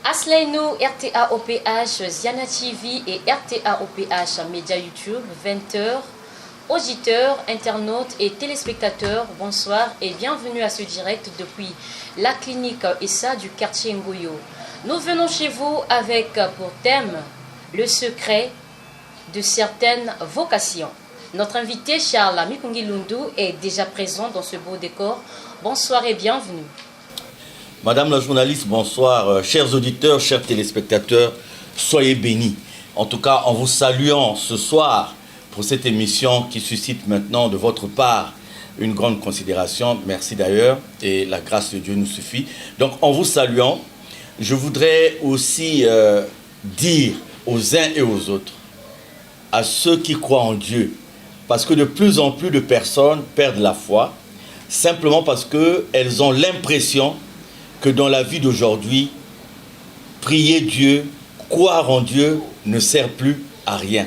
Asleynou, RTA OPH, Ziana TV et RTA OPH Média YouTube, 20h. Auditeurs, internautes et téléspectateurs, bonsoir et bienvenue à ce direct depuis la clinique Issa du quartier Ngoyo. Nous venons chez vous avec pour thème le secret de certaines vocations. Notre invité Charles Mikungi Lundu est déjà présent dans ce beau décor. Bonsoir et bienvenue. Madame la journaliste, bonsoir. Chers auditeurs, chers téléspectateurs, soyez bénis. En tout cas, en vous saluant ce soir pour cette émission qui suscite maintenant de votre part une grande considération. Merci d'ailleurs, et la grâce de Dieu nous suffit. Donc, en vous saluant, je voudrais aussi dire aux uns et aux autres, à ceux qui croient en Dieu, parce que de plus en plus de personnes perdent la foi, simplement parce qu'elles ont l'impression que dans la vie d'aujourd'hui, prier Dieu, croire en Dieu ne sert plus à rien.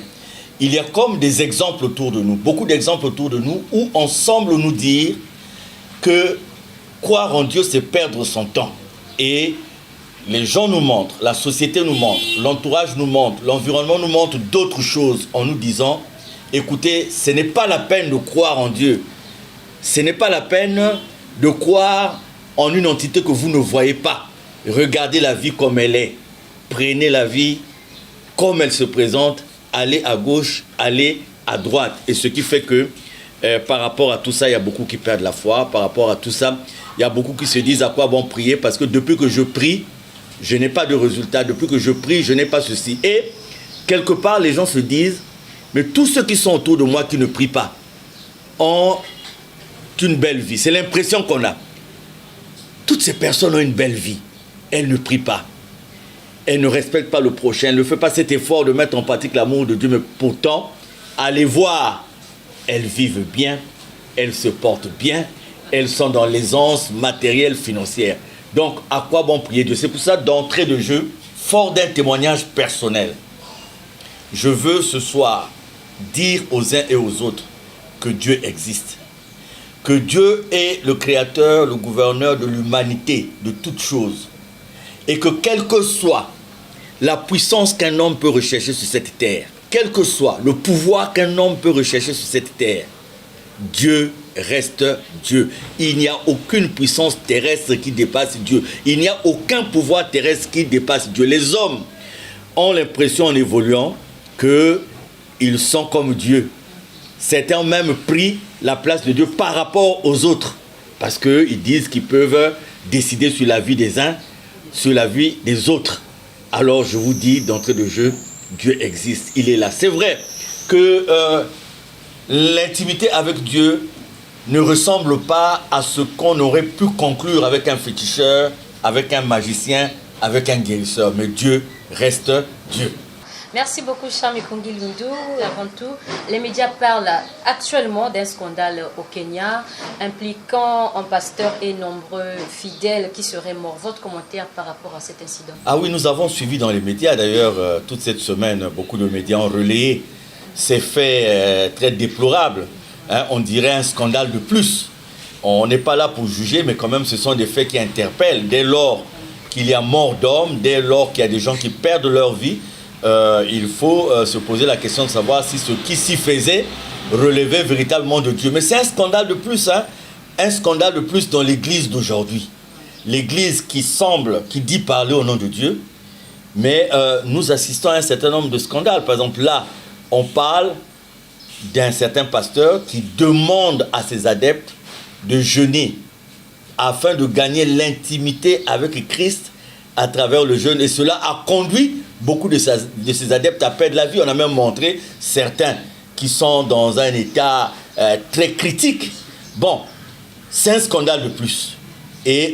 Il y a comme des exemples autour de nous, beaucoup d'exemples autour de nous, où on semble nous dire que croire en Dieu, c'est perdre son temps. Et les gens nous montrent, la société nous montre, l'entourage nous montre, l'environnement nous montre d'autres choses en nous disant, écoutez, ce n'est pas la peine de croire en Dieu. Ce n'est pas la peine de croire en une entité que vous ne voyez pas. Regardez la vie comme elle est. Prenez la vie comme elle se présente. Allez à gauche, allez à droite. Et ce qui fait que par rapport à tout ça, il y a beaucoup qui perdent la foi. Par rapport à tout ça, il y a beaucoup qui se disent à quoi bon prier, parce que depuis que je prie, je n'ai pas de résultat. Depuis que je prie, je n'ai pas ceci. Et quelque part, les gens se disent, mais tous ceux qui sont autour de moi qui ne prient pas ont une belle vie. C'est l'impression qu'on a. Toutes ces personnes ont une belle vie. Elles ne prient pas. Elles ne respectent pas le prochain. Elles ne font pas cet effort de mettre en pratique l'amour de Dieu. Mais pourtant, allez voir, elles vivent bien, elles se portent bien, elles sont dans l'aisance matérielle, financière. Donc, à quoi bon prier Dieu? C'est pour ça, d'entrée de jeu, fort d'un témoignage personnel, je veux ce soir dire aux uns et aux autres que Dieu existe. Que Dieu est le créateur, le gouverneur de l'humanité, de toutes choses. Et que quelle que soit la puissance qu'un homme peut rechercher sur cette terre, quel que soit le pouvoir qu'un homme peut rechercher sur cette terre, Dieu reste Dieu. Il n'y a aucune puissance terrestre qui dépasse Dieu. Il n'y a aucun pouvoir terrestre qui dépasse Dieu. Les hommes ont l'impression en évoluant qu'ils sont comme Dieu. Certains ont même pris la place de Dieu par rapport aux autres, parce qu'ils disent qu'ils peuvent décider sur la vie des uns, sur la vie des autres. Alors je vous dis d'entrée de jeu, Dieu existe, il est là. C'est vrai que l'intimité avec Dieu ne ressemble pas à ce qu'on aurait pu conclure avec un féticheur, avec un magicien, avec un guérisseur, mais Dieu reste Dieu. Merci beaucoup, Charles Mikungi Lundu. Avant tout, les médias parlent actuellement d'un scandale au Kenya impliquant un pasteur et nombreux fidèles qui seraient morts. Votre commentaire par rapport à cet incident? Ah oui, nous avons suivi dans les médias, d'ailleurs, toute cette semaine, beaucoup de médias ont relayé ces faits très déplorables. On dirait un scandale de plus. On n'est pas là pour juger, mais quand même, ce sont des faits qui interpellent. Dès lors qu'il y a mort d'hommes, dès lors qu'il y a des gens qui perdent leur vie, il faut se poser la question de savoir si ce qui s'y faisait relevait véritablement de Dieu. Mais c'est un scandale de plus, un scandale de plus dans l'église d'aujourd'hui. L'église qui dit parler au nom de Dieu, mais nous assistons à un certain nombre de scandales. Par exemple, là, on parle d'un certain pasteur qui demande à ses adeptes de jeûner afin de gagner l'intimité avec Christ à travers le jeûne. Et cela a conduit beaucoup de ses adeptes à perdre la vie. On a même montré certains qui sont dans un état très critique. Bon, c'est un scandale de plus. Et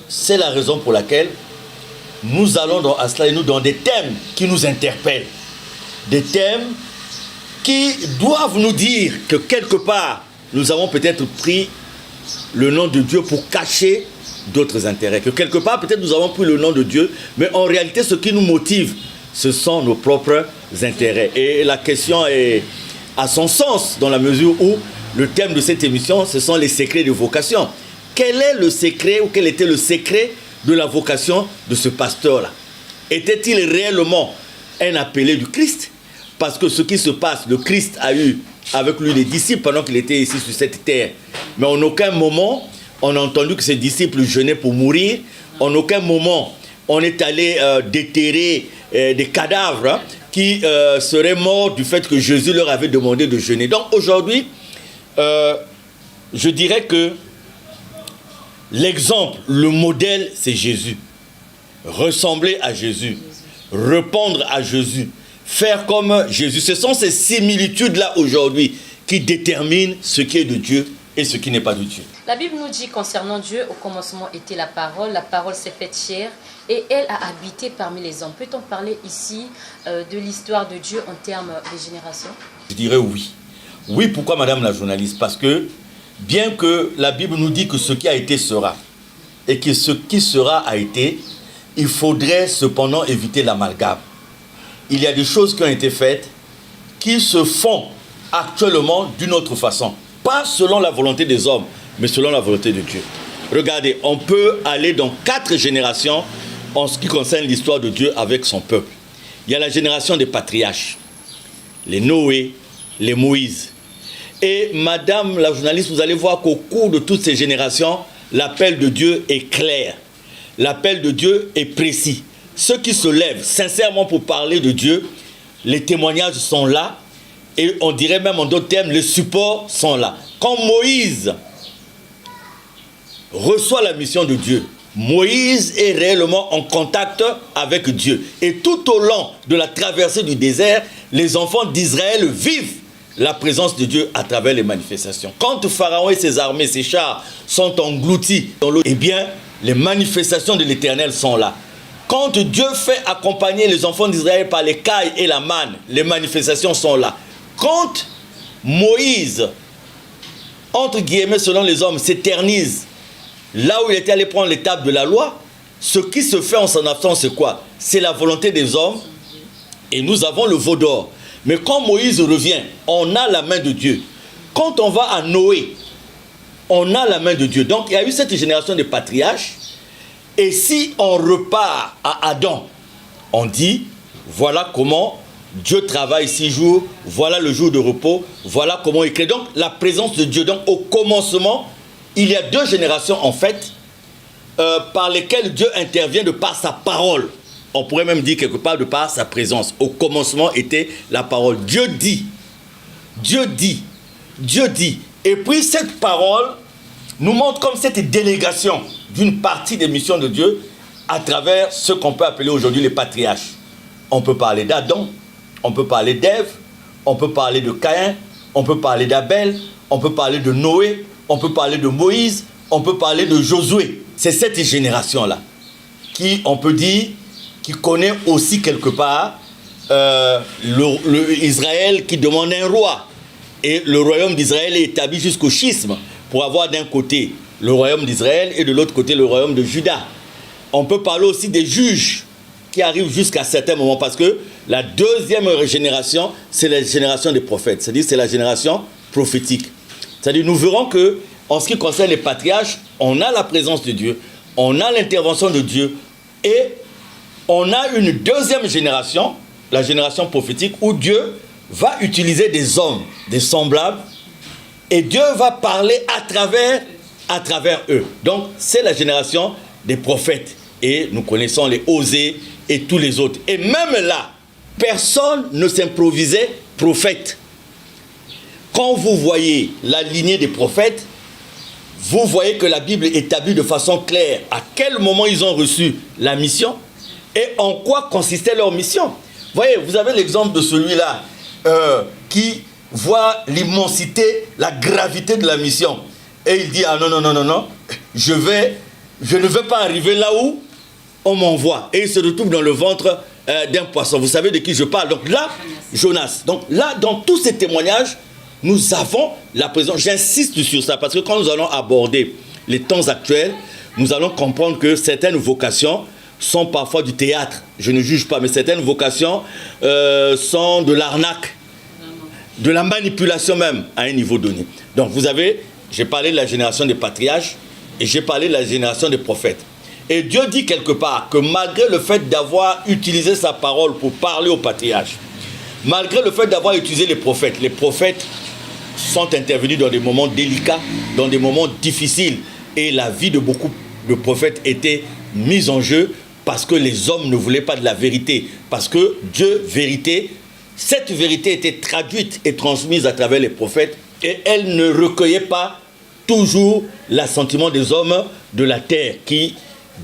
c'est la raison pour laquelle nous allons dans des thèmes qui nous interpellent. Des thèmes qui doivent nous dire que quelque part, nous avons peut-être pris le nom de Dieu pour cacher d'autres intérêts. Que quelque part, peut-être nous avons pris le nom de Dieu, mais en réalité, ce qui nous motive, ce sont nos propres intérêts. Et la question est à son sens, dans la mesure où le thème de cette émission, ce sont les secrets de vocation. Quel est le secret, ou quel était le secret de la vocation de ce pasteur-là? Était-il réellement un appelé du Christ? Parce que ce qui se passe, le Christ a eu avec lui les disciples pendant qu'il était ici sur cette terre. Mais en aucun moment, on a entendu que ses disciples jeûnaient pour mourir. En aucun moment, on est allé déterrer des cadavres qui seraient morts du fait que Jésus leur avait demandé de jeûner. Donc aujourd'hui, je dirais que l'exemple, le modèle, c'est Jésus. Ressembler à Jésus, répondre à Jésus, faire comme Jésus. Ce sont ces similitudes-là aujourd'hui qui déterminent ce qui est de Dieu et ce qui n'est pas de Dieu. La Bible nous dit concernant Dieu, au commencement était la parole s'est faite chair et elle a habité parmi les hommes. Peut-on parler ici de l'histoire de Dieu en termes de génération? Je dirais oui. Oui, pourquoi madame la journaliste? Parce que bien que la Bible nous dit que ce qui a été sera, et que ce qui sera a été, il faudrait cependant éviter l'amalgame. Il y a des choses qui ont été faites qui se font actuellement d'une autre façon. Pas selon la volonté des hommes, mais selon la volonté de Dieu. Regardez, on peut aller dans 4 générations en ce qui concerne l'histoire de Dieu avec son peuple. Il y a la génération des patriarches, les Noé, les Moïse. Et madame la journaliste, vous allez voir qu'au cours de toutes ces générations, l'appel de Dieu est clair. L'appel de Dieu est précis. Ceux qui se lèvent sincèrement pour parler de Dieu, les témoignages sont là. Et on dirait même en d'autres termes, les supports sont là. Quand Moïse reçoit la mission de Dieu, Moïse est réellement en contact avec Dieu. Et tout au long de la traversée du désert, les enfants d'Israël vivent la présence de Dieu à travers les manifestations. Quand Pharaon et ses armées, ses chars sont engloutis dans l'eau, eh bien, les manifestations de l'Éternel sont là. Quand Dieu fait accompagner les enfants d'Israël par les cailles et la manne, les manifestations sont là. Quand Moïse, entre guillemets selon les hommes, s'éternise là où il était allé prendre l'étape de la loi, ce qui se fait en son absence, c'est quoi? C'est la volonté des hommes et nous avons le veau d'or. Mais quand Moïse revient, on a la main de Dieu. Quand on va à Noé, on a la main de Dieu. Donc il y a eu cette génération de patriarches. Et si on repart à Adam, on dit, voilà comment Dieu travaille 6 jours, voilà le jour de repos, voilà comment il crée. Donc la présence de Dieu. Donc au commencement, il y a 2 générations en fait, par lesquelles Dieu intervient de par sa parole. On pourrait même dire quelque part de par sa présence. Au commencement était la parole. Dieu dit, Dieu dit, Dieu dit. Et puis cette parole nous montre comme cette délégation d'une partie des missions de Dieu à travers ce qu'on peut appeler aujourd'hui les patriarches. On peut parler d'Adam, on peut parler d'Ève, on peut parler de Caïn, on peut parler d'Abel, on peut parler de Noé, on peut parler de Moïse, on peut parler de Josué. C'est cette génération-là qui, on peut dire, qui connaît aussi quelque part Israël qui demande un roi. Et le royaume d'Israël est établi jusqu'au schisme pour avoir d'un côté le royaume d'Israël et de l'autre côté le royaume de Juda. On peut parler aussi des juges qui arrivent jusqu'à certains moments parce que la 2e génération, c'est la génération des prophètes. C'est-à-dire c'est la génération prophétique. C'est-à-dire nous verrons que en ce qui concerne les patriarches, on a la présence de Dieu, on a l'intervention de Dieu et on a une 2e génération, la génération prophétique, où Dieu va utiliser des hommes, des semblables, et Dieu va parler à travers eux. Donc, c'est la génération des prophètes. Et nous connaissons les Osée et tous les autres. Et même là, personne ne s'improvisait prophète. Quand vous voyez la lignée des prophètes, vous voyez que la Bible établit de façon claire à quel moment ils ont reçu la mission et en quoi consistait leur mission. Voyez, vous avez l'exemple de celui-là qui voit l'immensité, la gravité de la mission. et il dit, ah non, non, non, non, non, je ne vais pas arriver là où on m'envoie. Et il se retrouve dans le ventre d'un poisson. Vous savez de qui je parle. Donc là, Jonas. Donc là, dans tous ces témoignages, nous avons la présence. J'insiste sur ça parce que quand nous allons aborder les temps actuels, nous allons comprendre que certaines vocations sont parfois du théâtre. Je ne juge pas, mais certaines vocations sont de l'arnaque, de la manipulation même à un niveau donné. Donc vous avez, j'ai parlé de la génération des patriarches et j'ai parlé de la génération des prophètes. Et Dieu dit quelque part que malgré le fait d'avoir utilisé sa parole pour parler aux patriarches, malgré le fait d'avoir utilisé les prophètes sont intervenus dans des moments délicats, dans des moments difficiles. Et la vie de beaucoup de prophètes était mise en jeu parce que les hommes ne voulaient pas de la vérité. Parce que Dieu, vérité, cette vérité était traduite et transmise à travers les prophètes et elle ne recueillait pas toujours l'assentiment des hommes de la terre qui,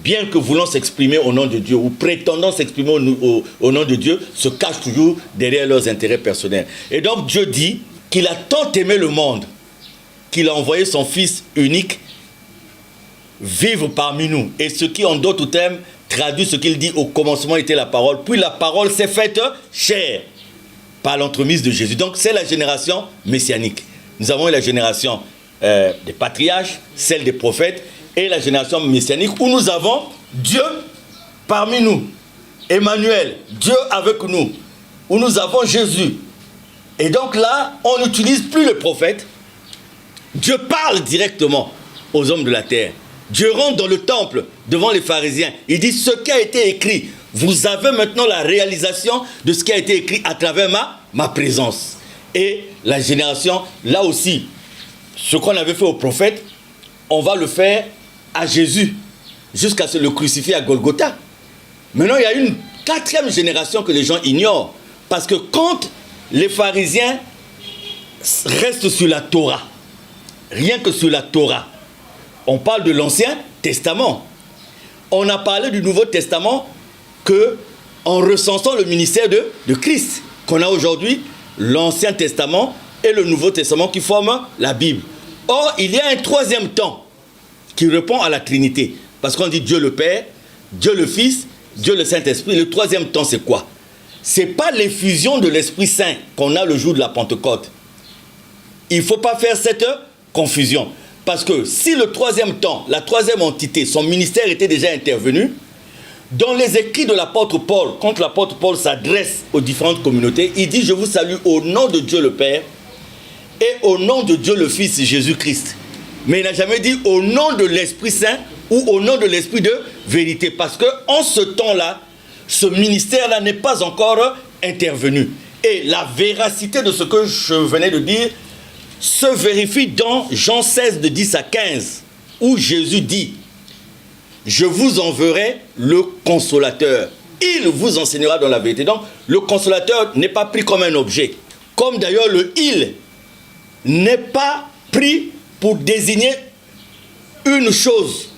bien que voulant s'exprimer au nom de Dieu ou prétendant s'exprimer au nom de Dieu, se cachent toujours derrière leurs intérêts personnels. Et donc Dieu dit qu'il a tant aimé le monde qu'il a envoyé son Fils unique vivre parmi nous. Et ce qui, en d'autres termes, traduit ce qu'il dit au commencement était la parole. Puis la parole s'est faite chair par l'entremise de Jésus. Donc c'est la génération messianique. Nous avons eu la génération des patriarches, celle des prophètes, et la génération messianique où nous avons Dieu parmi nous, Emmanuel, Dieu avec nous, où nous avons Jésus. Et donc là, on n'utilise plus les prophètes. Dieu parle directement aux hommes de la terre. Dieu rentre dans le temple devant les pharisiens. Il dit ce qui a été écrit. Vous avez maintenant la réalisation de ce qui a été écrit à travers ma présence. Et la génération, là aussi, ce qu'on avait fait aux prophètes, on va le faire à Jésus, jusqu'à ce le crucifier à Golgotha. Maintenant, il y a une quatrième génération que les gens ignorent. Parce que quand les pharisiens restent sur la Torah, rien que sur la Torah, on parle de l'Ancien Testament. On a parlé du Nouveau Testament que, en recensant le ministère de Christ, qu'on a aujourd'hui, l'Ancien Testament et le Nouveau Testament qui forment la Bible. Or, il y a un troisième temps qui répond à la Trinité. Parce qu'on dit Dieu le Père, Dieu le Fils, Dieu le Saint-Esprit. Le troisième temps, c'est quoi? Ce n'est pas l'effusion de l'Esprit Saint qu'on a le jour de la Pentecôte. Il ne faut pas faire cette confusion. Parce que si le troisième temps, la troisième entité, son ministère était déjà intervenu, dans les écrits de l'apôtre Paul, quand l'apôtre Paul s'adresse aux différentes communautés, il dit « Je vous salue au nom de Dieu le Père et au nom de Dieu le Fils Jésus-Christ ». Mais il n'a jamais dit « au nom de l'Esprit Saint » ou « au nom de l'Esprit de vérité ». Parce qu'en ce temps-là, ce ministère-là n'est pas encore intervenu. Et la véracité de ce que je venais de dire se vérifie dans Jean 16, de 10 à 15, où Jésus dit « Je vous enverrai le consolateur. Il vous enseignera dans la vérité. » Donc, le consolateur n'est pas pris comme un objet. Comme d'ailleurs le « il » n'est pas pris pour désigner une chose,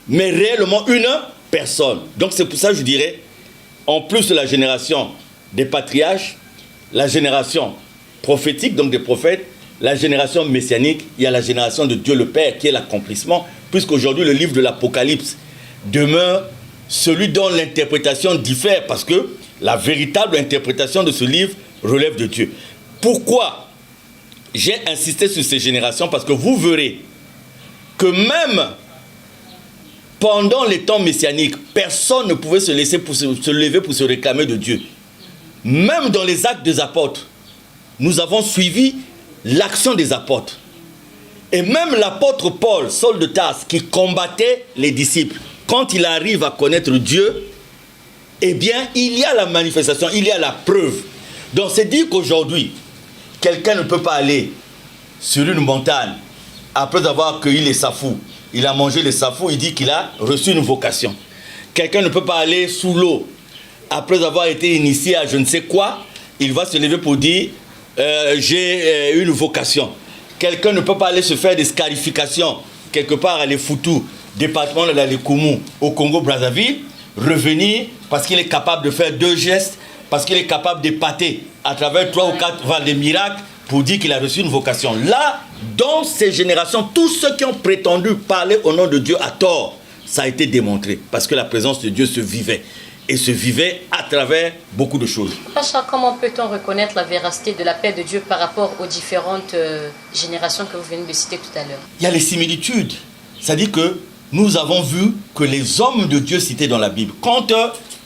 mais réellement une personne. Donc, c'est pour ça que je dirais, en plus de la génération des patriarches, la génération prophétique, donc des prophètes, la génération messianique, il y a la génération de Dieu le Père qui est l'accomplissement, puisqu'aujourd'hui le livre de l'Apocalypse demeure celui dont l'interprétation diffère, parce que la véritable interprétation de ce livre relève de Dieu. Pourquoi j'ai insisté sur ces générations? Parce que vous verrez que même pendant les temps messianiques, personne ne pouvait se lever pour se réclamer de Dieu. Même dans les actes des apôtres, nous avons suivi l'action des apôtres. Et même l'apôtre Paul, Saul de Tarse, qui combattait les disciples, quand il arrive à connaître Dieu, eh bien, il y a la manifestation, il y a la preuve. Donc, c'est dire qu'aujourd'hui, quelqu'un ne peut pas aller sur une montagne après avoir cueilli les safous. Il a mangé les safous, il dit qu'il a reçu une vocation. Quelqu'un ne peut pas aller sous l'eau après avoir été initié à je ne sais quoi. Il va se lever pour dire j'ai une vocation. Quelqu'un ne peut pas aller se faire des scarifications quelque part à l'Efoutou, département de la Likoumou, au Congo-Brazzaville, revenir parce qu'il est capable de faire 2 gestes, parce qu'il est capable d'épater à travers 3 ou 4 vents des miracles, pour dire qu'il a reçu une vocation. Là, dans ces générations, tous ceux qui ont prétendu parler au nom de Dieu à tort, ça a été démontré. Parce que la présence de Dieu se vivait. Et se vivait à travers beaucoup de choses. Pacha, comment peut-on reconnaître la véracité de l'appel de Dieu par rapport aux différentes générations que vous venez de citer tout à l'heure? Il y a les similitudes. C'est-à-dire que nous avons vu que les hommes de Dieu cités dans la Bible, quand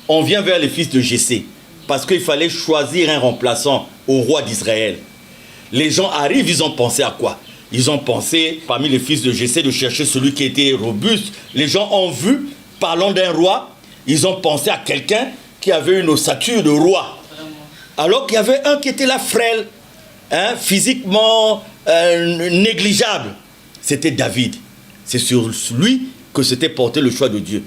on vient vers les fils de Jessé, parce qu'il fallait choisir un remplaçant au roi d'Israël, les gens arrivent, ils ont pensé à quoi? Ils ont pensé, parmi les fils de Jessé, de chercher celui qui était robuste. Les gens ont vu, parlant d'un roi, ils ont pensé à quelqu'un qui avait une ossature de roi. Alors qu'il y avait un qui était là frêle, physiquement négligeable. C'était David. C'est sur lui que s'était porté le choix de Dieu.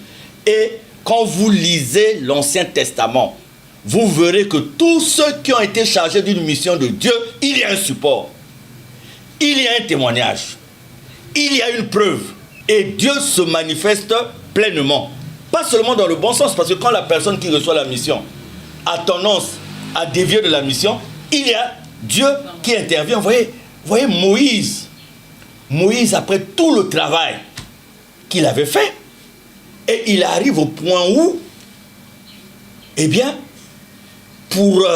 Et quand vous lisez l'Ancien Testament, vous verrez que tous ceux qui ont été chargés d'une mission de Dieu, il y a un support. Il y a un témoignage. Il y a une preuve. Et Dieu se manifeste pleinement. Pas seulement dans le bon sens, parce que quand la personne qui reçoit la mission a tendance à dévier de la mission, il y a Dieu qui intervient. Vous voyez Moïse. Moïse, après tout le travail qu'il avait fait, et il arrive au point où, eh bien, pour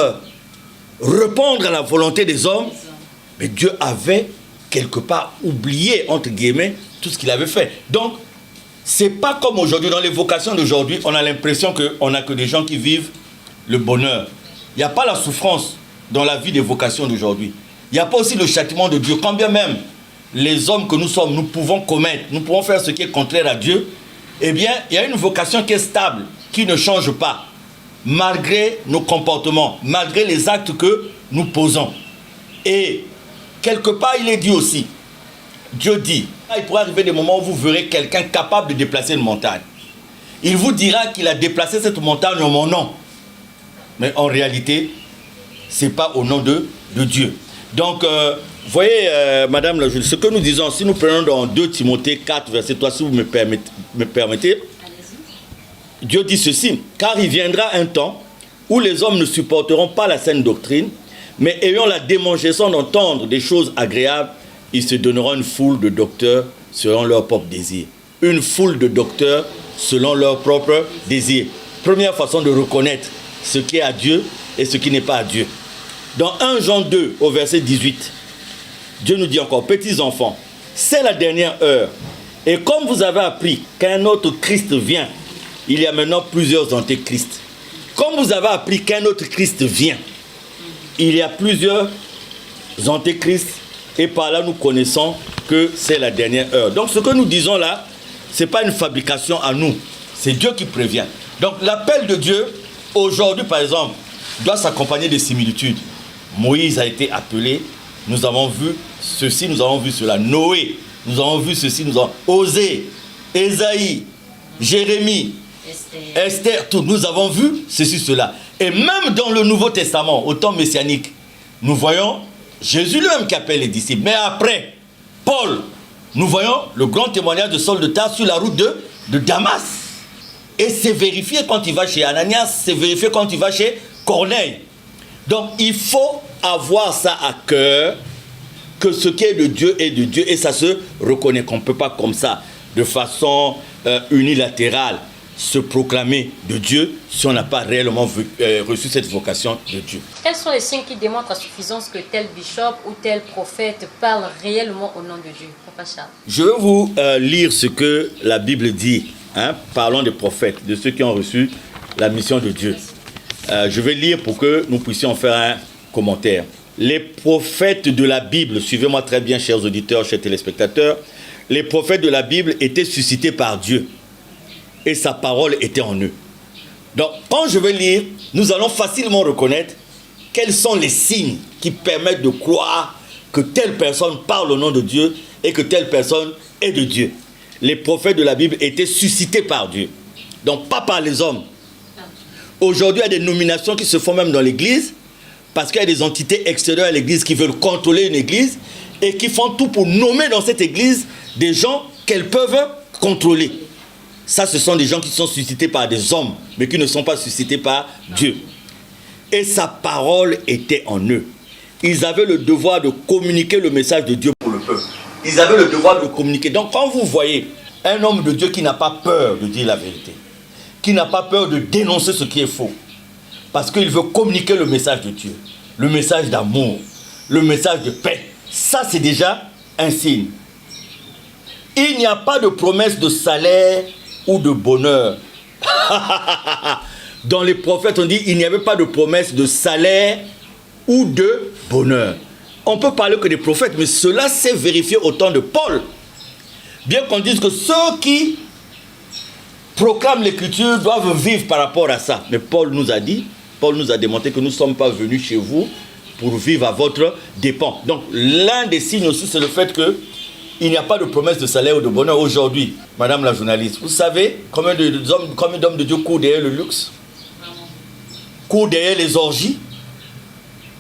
répondre à la volonté des hommes, mais Dieu avait quelque part oublié, entre guillemets, tout ce qu'il avait fait. Donc, c'est pas comme aujourd'hui, dans les vocations d'aujourd'hui, on a l'impression qu'on n'a que des gens qui vivent le bonheur. Il n'y a pas la souffrance dans la vie des vocations d'aujourd'hui. Il n'y a pas aussi le châtiment de Dieu. Quand bien même les hommes que nous sommes, nous pouvons commettre, nous pouvons faire ce qui est contraire à Dieu, eh bien, il y a une vocation qui est stable, qui ne change pas, malgré nos comportements, malgré les actes que nous posons. Et quelque part, il est dit aussi, Dieu dit, il pourra arriver des moments où vous verrez quelqu'un capable de déplacer une montagne. Il vous dira qu'il a déplacé cette montagne en mon nom. Mais en réalité, ce n'est pas au nom de Dieu. Donc, voyez, Madame la Juge, ce que nous disons, si nous prenons dans 2 Timothée 4, verset 3, si vous me permettez, Dieu dit ceci, car il viendra un temps où les hommes ne supporteront pas la saine doctrine, mais ayant la démangeaison d'entendre des choses agréables, ils se donneront une foule de docteurs selon leur propre désir. Une foule de docteurs selon leur propre désir. Première façon de reconnaître ce qui est à Dieu et ce qui n'est pas à Dieu. Dans 1 Jean 2, au verset 18, Dieu nous dit encore, petits enfants, c'est la dernière heure. Et comme vous avez appris qu'un autre Christ vient, il y a maintenant plusieurs antéchrists. Comme vous avez appris qu'un autre Christ vient, il y a plusieurs antéchrists. Et par là, nous connaissons que c'est la dernière heure. Donc, ce que nous disons là, ce n'est pas une fabrication à nous. C'est Dieu qui prévient. Donc, l'appel de Dieu, aujourd'hui, par exemple, doit s'accompagner de similitudes. Moïse a été appelé. Nous avons vu ceci, nous avons vu cela. Noé, nous avons vu ceci, nous avons... Osée, Ésaïe, Jérémie, Esther, tout. Nous avons vu ceci, cela. Et même dans le Nouveau Testament, au temps messianique, nous voyons Jésus lui-même qui appelle les disciples. Mais après, Paul, nous voyons le grand témoignage de Saul de Tarse sur la route de Damas. Et c'est vérifié quand il va chez Ananias, c'est vérifié quand il va chez Corneille. Donc il faut avoir ça à cœur, que ce qui est de Dieu est de Dieu. Et ça se reconnaît qu'on ne peut pas comme ça, de façon unilatérale, se proclamer de Dieu si on n'a pas réellement reçu cette vocation de Dieu. Quels sont les signes qui démontrent à suffisance que tel bishop ou tel prophète parle réellement au nom de Dieu? Papa Charles. Je vais vous lire ce que la Bible dit, parlons des prophètes, de ceux qui ont reçu la mission de Dieu. Je vais lire pour que nous puissions faire un commentaire. Les prophètes de la Bible, suivez-moi très bien, chers auditeurs, chers téléspectateurs, les prophètes de la Bible étaient suscités par Dieu. Et sa parole était en eux. Donc, quand je vais lire, nous allons facilement reconnaître quels sont les signes qui permettent de croire que telle personne parle au nom de Dieu et que telle personne est de Dieu. Les prophètes de la Bible étaient suscités par Dieu. Donc, pas par les hommes. Aujourd'hui, il y a des nominations qui se font même dans l'Église parce qu'il y a des entités extérieures à l'Église qui veulent contrôler une Église et qui font tout pour nommer dans cette Église des gens qu'elles peuvent contrôler. Ça, ce sont des gens qui sont suscités par des hommes, mais qui ne sont pas suscités par Dieu. Et sa parole était en eux. ils avaient le devoir de communiquer le message de Dieu pour le peuple. Ils avaient le devoir de communiquer. Donc quand vous voyez un homme de Dieu qui n'a pas peur de dire la vérité, qui n'a pas peur de dénoncer ce qui est faux, parce qu'il veut communiquer le message de Dieu, le message d'amour, le message de paix, ça c'est déjà un signe. Il n'y a pas de promesse de salaire ou de bonheur. Dans les prophètes, on dit il n'y avait pas de promesse de salaire ou de bonheur. On peut parler que des prophètes, mais cela s'est vérifié au temps de Paul. Bien qu'on dise que ceux qui proclament l'écriture doivent vivre par rapport à ça. Mais Paul nous a démontré que nous ne sommes pas venus chez vous pour vivre à votre dépens. Donc l'un des signes aussi, c'est le fait qu'il n'y a pas de promesse de salaire ou de bonheur aujourd'hui. Madame la journaliste, vous savez combien d'hommes de Dieu courent derrière le luxe, courent derrière les orgies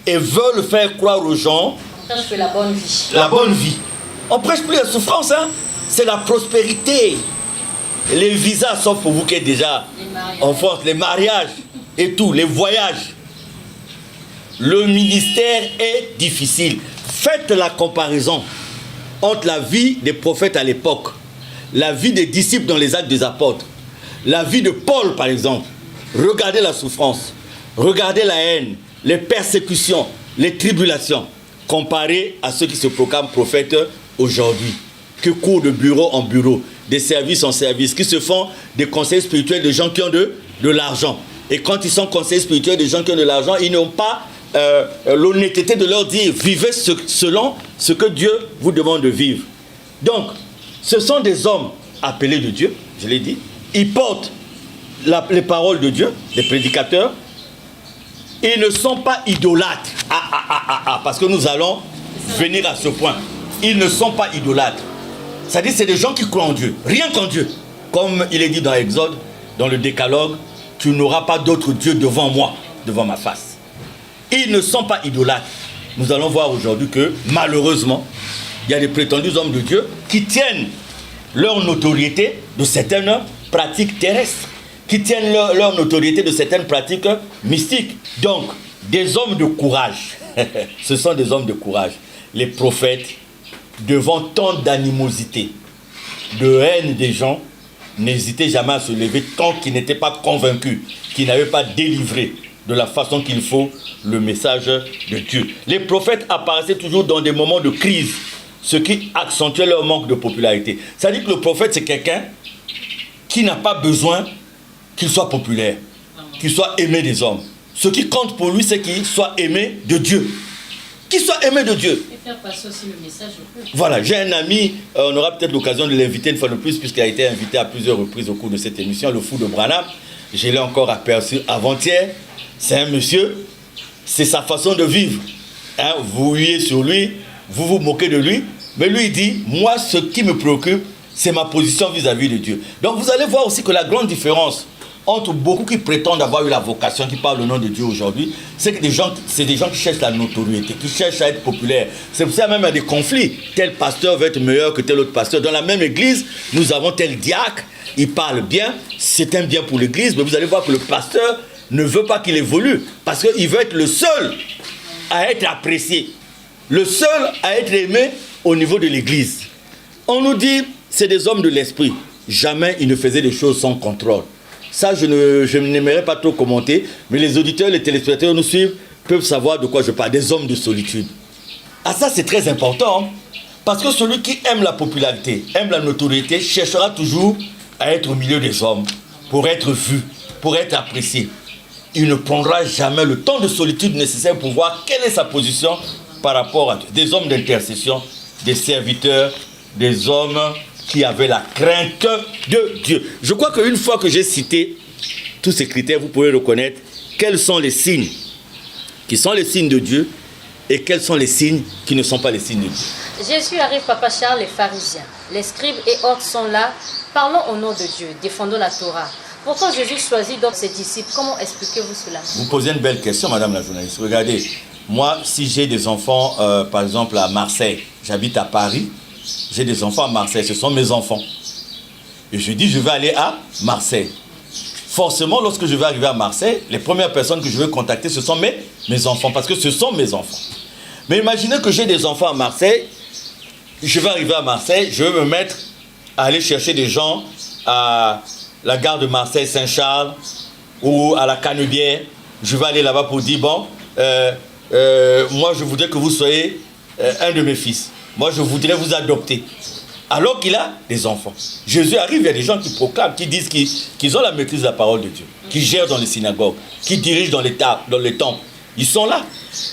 et veulent faire croire aux gens la bonne vie. La bonne vie. On prêche plus la souffrance, hein? C'est la prospérité. Les visas, sauf pour vous qui êtes déjà en France, les mariages et tout, les voyages. Le ministère est difficile. Faites la comparaison entre la vie des prophètes à l'époque, la vie des disciples dans les actes des apôtres, la vie de Paul par exemple. Regardez la souffrance, regardez la haine, les persécutions, les tribulations, comparé à ceux qui se proclament prophètes aujourd'hui, qui courent de bureau en bureau, des services en services, qui se font des conseils spirituels de gens qui ont de l'argent. Et quand ils sont conseillers spirituels de gens qui ont de l'argent, ils n'ont pas l'honnêteté de leur dire vivez selon ce que Dieu vous demande de vivre. Donc, ce sont des hommes appelés de Dieu, je l'ai dit. Ils portent les paroles de Dieu, les prédicateurs. Ils ne sont pas idolâtres. Parce que nous allons venir à ce point. Ils ne sont pas idolâtres. C'est-à-dire c'est des gens qui croient en Dieu, rien qu'en Dieu. Comme il est dit dans Exode, dans le Décalogue, tu n'auras pas d'autre Dieu devant moi, devant ma face. Ils ne sont pas idolâtres. Nous allons voir aujourd'hui que, malheureusement, il y a des prétendus hommes de Dieu qui tiennent leur notoriété de certaines pratiques terrestres, qui tiennent leur notoriété de certaines pratiques mystiques. Donc, des hommes de courage, ce sont des hommes de courage. Les prophètes, devant tant d'animosité, de haine des gens, n'hésitaient jamais à se lever tant qu'ils n'étaient pas convaincus, qu'ils n'avaient pas délivré de la façon qu'il faut le message de Dieu. Les prophètes apparaissaient toujours dans des moments de crise, ce qui accentuait leur manque de popularité. C'est-à-dire que le prophète, c'est quelqu'un qui n'a pas besoin qu'il soit populaire, qu'il soit aimé des hommes. Ce qui compte pour lui, c'est qu'il soit aimé de Dieu. Qu'il soit aimé de Dieu. Et faire passer aussi le message au peuple. Voilà, j'ai un ami, on aura peut-être l'occasion de l'inviter une fois de plus, puisqu'il a été invité à plusieurs reprises au cours de cette émission, le fou de Branham. Je l'ai encore aperçu avant-hier. C'est un monsieur, c'est sa façon de vivre. Hein, vous huez sur lui, vous vous moquez de lui, mais lui il dit, moi ce qui me préoccupe, c'est ma position vis-à-vis de Dieu. Donc vous allez voir aussi que la grande différence entre beaucoup qui prétendent avoir eu la vocation, qui parlent au nom de Dieu aujourd'hui, c'est que c'est des gens qui cherchent la notoriété, qui cherchent à être populaires. C'est pour ça même il y a des conflits. Tel pasteur veut être meilleur que tel autre pasteur. Dans la même église, nous avons tel diacre, il parle bien, c'est un bien pour l'église, mais vous allez voir que le pasteur ne veut pas qu'il évolue, parce qu'il veut être le seul à être apprécié, le seul à être aimé au niveau de l'église. On nous dit, c'est des hommes de l'esprit. Jamais ils ne faisaient des choses sans contrôle. Ça, je n'aimerais pas trop commenter, mais les auditeurs, les téléspectateurs nous suivent, peuvent savoir de quoi je parle, des hommes de solitude. Ah, ça c'est très important, parce que celui qui aime la popularité, aime la notoriété, cherchera toujours à être au milieu des hommes, pour être vu, pour être apprécié. Il ne prendra jamais le temps de solitude nécessaire pour voir quelle est sa position par rapport à Dieu. Des hommes d'intercession, des serviteurs, des hommes qui avaient la crainte de Dieu. Je crois qu'une fois que j'ai cité tous ces critères, vous pouvez reconnaître quels sont les signes qui sont les signes de Dieu et quels sont les signes qui ne sont pas les signes de Dieu. Jésus arrive, Papa Charles, les pharisiens. Les scribes et autres sont là. Parlons au nom de Dieu, défendons la Torah. Pourquoi Jésus choisit donc ses disciples? Comment expliquez-vous cela? Vous posez une belle question, madame la journaliste. Regardez, moi, si j'ai des enfants, par exemple à Marseille, j'habite à Paris, j'ai des enfants à Marseille, ce sont mes enfants. Et je dis, je vais aller à Marseille. Forcément, lorsque je vais arriver à Marseille, les premières personnes que je vais contacter, ce sont mes enfants, parce que ce sont mes enfants. Mais imaginez que j'ai des enfants à Marseille, je vais arriver à Marseille, je vais me mettre à aller chercher des gens à la gare de Marseille-Saint-Charles ou à la Canebière. Je vais aller là-bas pour dire, bon, moi je voudrais que vous soyez un de mes fils. Moi je voudrais vous adopter. Alors qu'il a des enfants. Jésus arrive, il y a des gens qui proclament, qui disent qu'ils ont la maîtrise de la parole de Dieu, qui gèrent dans les synagogues, qui dirigent dans les temples. Ils sont là.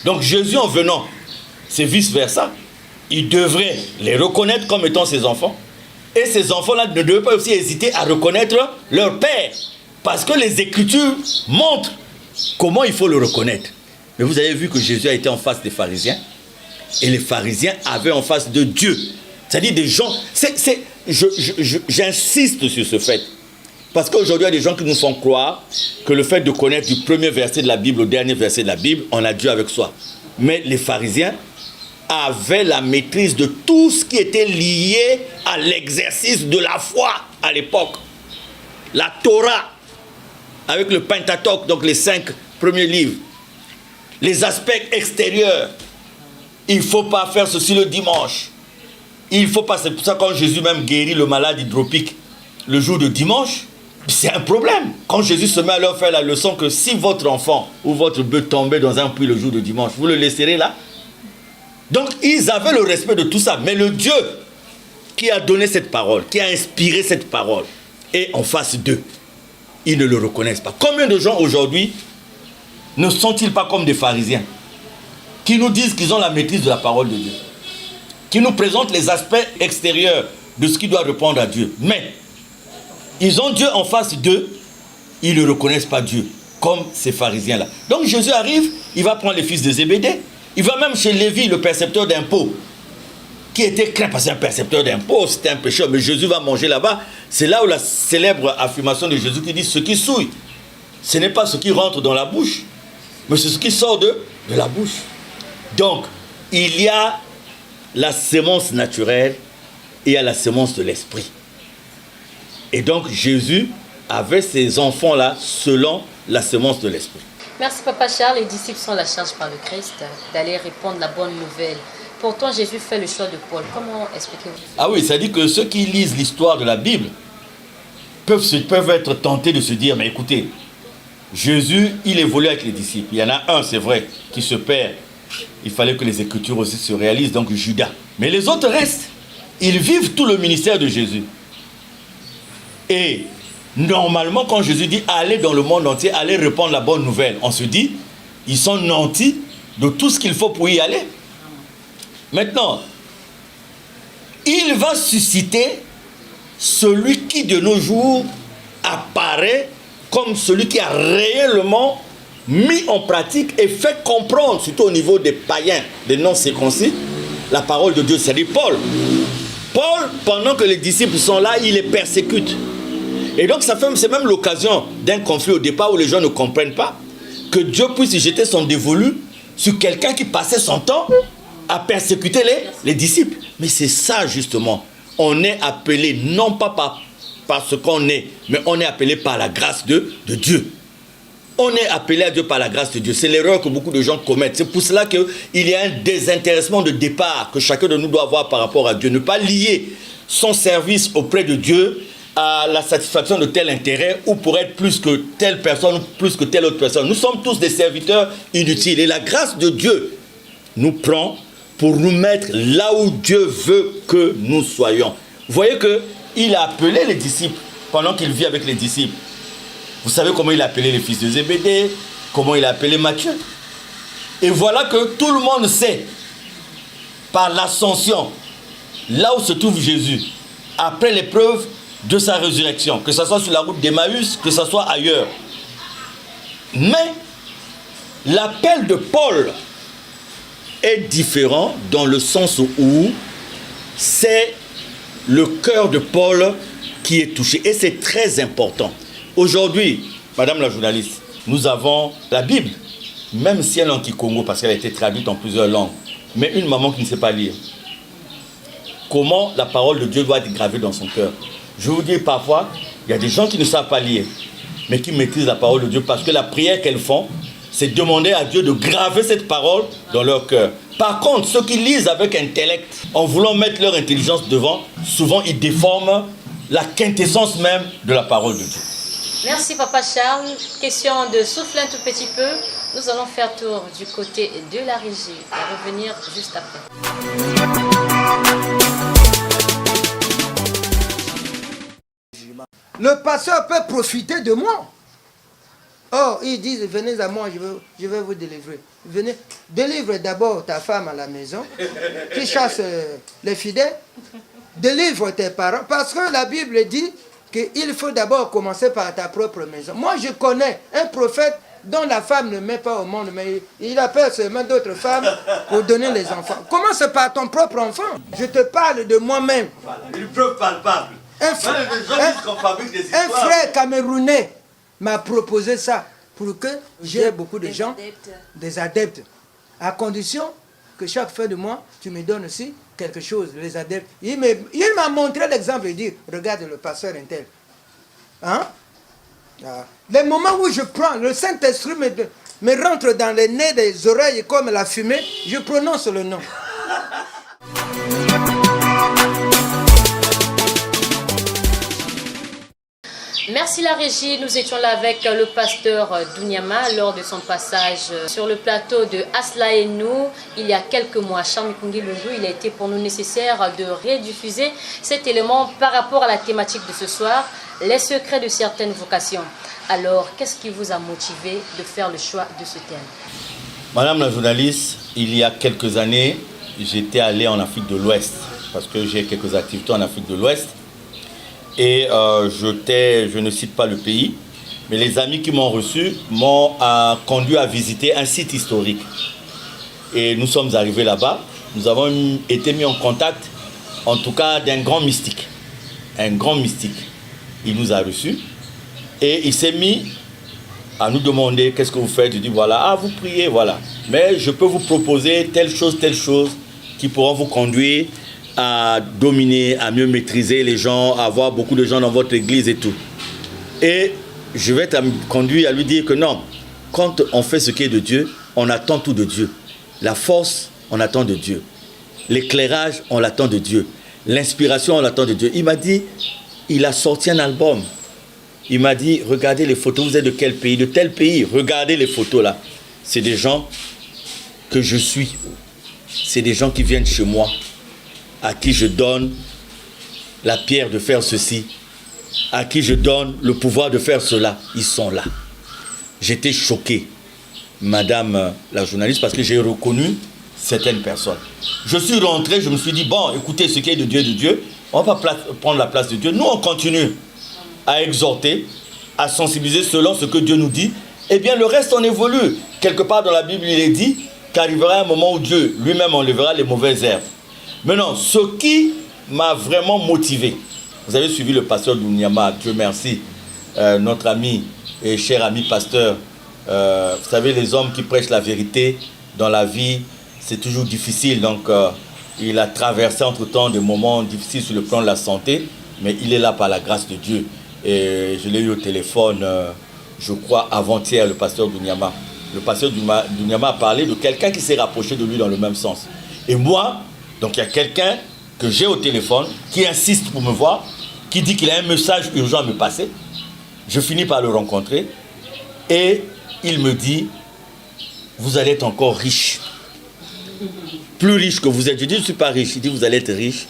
Donc Jésus en venant, c'est vice-versa. Il devrait les reconnaître comme étant ses enfants. Et ces enfants-là ne devraient pas aussi hésiter à reconnaître leur père. Parce que les Écritures montrent comment il faut le reconnaître. Mais vous avez vu que Jésus a été en face des pharisiens. Et les pharisiens avaient en face de Dieu. C'est-à-dire des gens... J'insiste sur ce fait. Parce qu'aujourd'hui, il y a des gens qui nous font croire que le fait de connaître du premier verset de la Bible au dernier verset de la Bible, on a Dieu avec soi. Mais les pharisiens avaient la maîtrise de tout ce qui était lié à l'exercice de la foi à l'époque. La Torah, avec le Pentateuque, donc les 5 premiers livres. Les aspects extérieurs. Il ne faut pas faire ceci le dimanche. Il faut pas, c'est pour ça que quand Jésus même guérit le malade hydropique le jour de dimanche, c'est un problème. Quand Jésus se met à leur faire la leçon que si votre enfant ou votre bœuf tombait dans un puits le jour de dimanche, vous le laisserez là. Donc ils avaient le respect de tout ça. Mais le Dieu qui a donné cette parole, qui a inspiré cette parole, est en face d'eux. Ils ne le reconnaissent pas. Combien de gens aujourd'hui ne sont-ils pas comme des pharisiens qui nous disent qu'ils ont la maîtrise de la parole de Dieu, qui nous présentent les aspects extérieurs de ce qui doit répondre à Dieu. Mais ils ont Dieu en face d'eux, ils ne reconnaissent pas Dieu, comme ces pharisiens-là. Donc Jésus arrive, il va prendre les fils de Zébédée, il va même chez Lévi, le percepteur d'impôts, qui était craint parce qu'un percepteur d'impôts, c'était un pécheur, mais Jésus va manger là-bas. C'est là où la célèbre affirmation de Jésus qui dit, ce qui souille, ce n'est pas ce qui rentre dans la bouche, mais c'est ce qui sort de la bouche. Donc, il y a la sémence naturelle et il y a la sémence de l'esprit. Et donc, Jésus avait ces enfants-là selon la sémence de l'esprit. Merci Papa Charles. Les disciples sont la charge par le Christ d'aller répandre la bonne nouvelle. Pourtant, Jésus fait le choix de Paul. Comment expliquez-vous? Ah oui, c'est-à-dire que ceux qui lisent l'histoire de la Bible peuvent être tentés de se dire, mais écoutez, Jésus, il évolue avec les disciples. Il y en a un, c'est vrai, qui se perd. Il fallait que les Écritures aussi se réalisent, donc Judas. Mais les autres restent. Ils vivent tout le ministère de Jésus. Et normalement, quand Jésus dit « allez dans le monde entier, allez répandre la bonne nouvelle », on se dit, ils sont nantis de tout ce qu'il faut pour y aller. Maintenant, il va susciter celui qui de nos jours apparaît comme celui qui a réellement mis en pratique et fait comprendre, surtout au niveau des païens, des non-circoncis, la parole de Dieu, c'est-à-dire Paul. Paul, pendant que les disciples sont là, il les persécute. Et donc, c'est même l'occasion d'un conflit au départ où les gens ne comprennent pas que Dieu puisse y jeter son dévolu sur quelqu'un qui passait son temps à persécuter les disciples. Mais c'est ça, justement. On est appelé, non pas par ce qu'on est, mais on est appelé par la grâce de Dieu. On est appelé à Dieu par la grâce de Dieu. C'est l'erreur que beaucoup de gens commettent. C'est pour cela qu'il y a un désintéressement de départ que chacun de nous doit avoir par rapport à Dieu. Ne pas lier son service auprès de Dieu à la satisfaction de tel intérêt ou pour être plus que telle personne ou plus que telle autre personne. Nous sommes tous des serviteurs inutiles. Et la grâce de Dieu nous prend pour nous mettre là où Dieu veut que nous soyons. Vous voyez qu'il a appelé les disciples pendant qu'il vit avec les disciples. Vous savez comment il a appelé les fils de Zébédée, comment il a appelé Matthieu. Et voilà que tout le monde sait, par l'ascension, là où se trouve Jésus, après l'épreuve de sa résurrection, que ce soit sur la route d'Emmaüs, que ce soit ailleurs. Mais l'appel de Paul est différent dans le sens où c'est le cœur de Paul qui est touché. Et c'est très important. Aujourd'hui, Madame la journaliste, nous avons la Bible, même si elle est en Kikongo, parce qu'elle a été traduite en plusieurs langues, mais une maman qui ne sait pas lire. Comment la parole de Dieu doit être gravée dans son cœur? Je vous dis parfois, il y a des gens qui ne savent pas lire, mais qui maîtrisent la parole de Dieu, parce que la prière qu'elles font, c'est demander à Dieu de graver cette parole dans leur cœur. Par contre, ceux qui lisent avec intellect, en voulant mettre leur intelligence devant, souvent ils déforment la quintessence même de la parole de Dieu. Merci Papa Charles. Question de souffler un tout petit peu. Nous allons faire tour du côté de la régie et revenir juste après. Le pasteur peut profiter de moi. Oh, ils disent, venez à moi, je vais vous délivrer. Venez, délivre d'abord ta femme à la maison, qui chasse les fidèles. Délivre tes parents, parce que la Bible dit qu'il faut d'abord commencer par ta propre maison. Moi, je connais un prophète dont la femme ne met pas au monde, mais il appelle seulement d'autres femmes pour donner les enfants. Commence par ton propre enfant. Je te parle de moi-même. Une preuve palpable. Un frère camerounais m'a proposé ça pour que j'ai beaucoup de gens, des adeptes, à condition que chaque fin de mois, tu me donnes aussi quelque chose, les adeptes. Il m'a montré l'exemple, il dit, regarde le pasteur intel. Hein? Les moments où je prends, le Saint-Esprit me rentre dans les nez des oreilles comme la fumée, je prononce le nom. Merci la régie, nous étions là avec le pasteur Dounyama lors de son passage sur le plateau de Aslaenou il y a quelques mois. Charles Mikungi Lungu, il a été pour nous nécessaire de rediffuser cet élément par rapport à la thématique de ce soir, les secrets de certaines vocations. Alors, qu'est-ce qui vous a motivé de faire le choix de ce thème? Madame la journaliste, il y a quelques années, j'étais allé en Afrique de l'Ouest parce que j'ai quelques activités en Afrique de l'Ouest. Et je ne cite pas le pays, mais les amis qui m'ont reçu m'ont conduit à visiter un site historique. Et nous sommes arrivés là-bas, nous avons été mis en contact, en tout cas d'un grand mystique. Un grand mystique. Il nous a reçus et il s'est mis à nous demander qu'est-ce que vous faites. Je dis voilà, vous priez, voilà. Mais je peux vous proposer telle chose qui pourront vous conduire à dominer, à mieux maîtriser les gens, à avoir beaucoup de gens dans votre église et tout. Et je vais te conduire à lui dire que non, quand on fait ce qui est de Dieu, on attend tout de Dieu. La force, on attend de Dieu. L'éclairage, on l'attend de Dieu. L'inspiration, on l'attend de Dieu. Il m'a dit, il a sorti un album. Il m'a dit, regardez les photos, vous êtes de quel pays? De tel pays, regardez les photos là. C'est des gens que je suis. C'est des gens qui viennent chez moi, à qui je donne la pierre de faire ceci, à qui je donne le pouvoir de faire cela. Ils sont là. J'étais choqué, madame la journaliste, parce que j'ai reconnu certaines personnes. Je suis rentré, je me suis dit, bon, écoutez, ce qui est de Dieu, on ne va pas prendre la place de Dieu. Nous, on continue à exhorter, à sensibiliser selon ce que Dieu nous dit. Eh bien, le reste, on évolue. Quelque part dans la Bible, il est dit qu'arrivera un moment où Dieu lui-même enlèvera les mauvaises herbes. Maintenant, ce qui m'a vraiment motivé, vous avez suivi le pasteur Dounyama, Dieu merci, notre ami et cher ami pasteur. Vous savez, les hommes qui prêchent la vérité dans la vie, c'est toujours difficile. Donc, il a traversé entre-temps des moments difficiles sur le plan de la santé, mais il est là par la grâce de Dieu. Et je l'ai eu au téléphone, je crois, avant-hier, le pasteur Dounyama. Le pasteur Dounyama a parlé de quelqu'un qui s'est rapproché de lui dans le même sens. Et moi, donc il y a quelqu'un que j'ai au téléphone qui insiste pour me voir, qui dit qu'il a un message urgent à me passer. Je finis par le rencontrer et il me dit, vous allez être encore riche. Plus riche que vous êtes. Je dis, je ne suis pas riche. Il dit, vous allez être riche